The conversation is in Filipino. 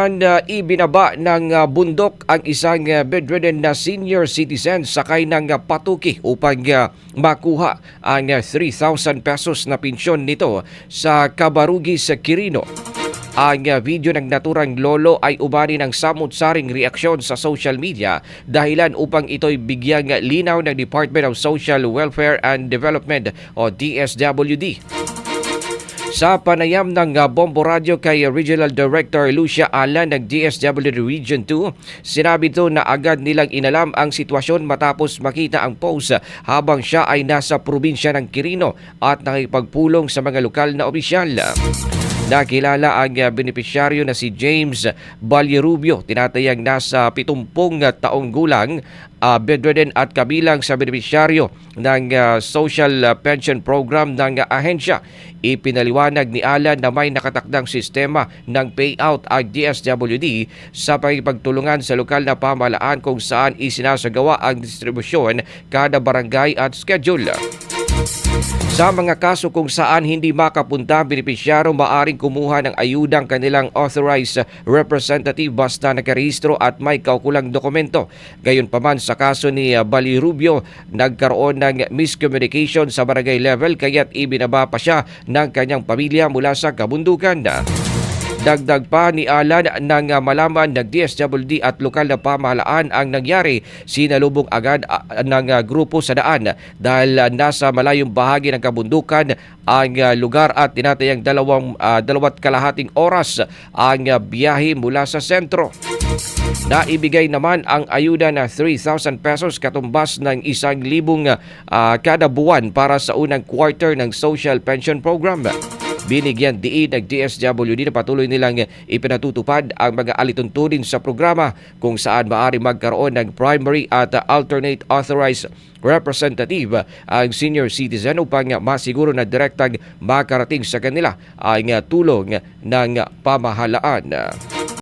naman ibinaba ng bundok ang isang bedridden na senior citizen sakay ng patuki upang makuha ang 3,000 pesos na pensyon nito sa Cabarugi sa Quirino. Ang video ng naturang lolo ay umani ng samut-saring reaksyon sa social media dahilan upang ito'y bigyang linaw ng Department of Social Welfare and Development o DSWD. Sa panayam ng Bombo Radio kay Regional Director Lucia Alan ng DSWD Region 2, sinabi ito na agad nilang inalam ang sitwasyon matapos makita ang post habang siya ay nasa probinsya ng Quirino at nakipagpulong sa mga lokal na opisyal. Nakilala ang benepisyaryo na si James Ballerubio, tinatayang nasa 70 taong gulang, bedridden at kabilang sa benepisyaryo ng Social Pension Program ng ahensya. Ipinaliwanag ni Alan na may nakatakdang sistema ng payout ang DSWD sa pagtulungan sa lokal na pamahalaan kung saan isinasagawa ang distribusyon kada barangay at schedule. Sa mga kaso kung saan hindi makapunta ang benepisyaro, maaring kumuha ng ayudang kanilang authorized representative basta nakarehistro at may kaukulang dokumento. Gayunpaman sa kaso ni Ballerubio, nagkaroon ng miscommunication sa barangay level kaya't ibinaba pa siya ng kanyang pamilya mula sa kabundukan. Dagdag pa ni Alan nang malaman ng DSWD at lokal na pamahalaan ang nangyari, sinalubong agad ng grupo sa daan dahil nasa malayong bahagi ng kabundukan ang lugar at tinatayang 2.5 oras ang biyahe mula sa sentro. Naibigay naman ang ayuda na 3,000 pesos katumbas ng 1,000 kada buwan para sa unang quarter ng Social Pension Program. Binigyan diin ng DSWD na patuloy nilang ipinatutupad ang mga alituntunin sa programa kung saan maaari magkaroon ng primary at alternate authorized representative ang senior citizen upang masiguro na direktang makarating sa kanila ang tulong ng pamahalaan.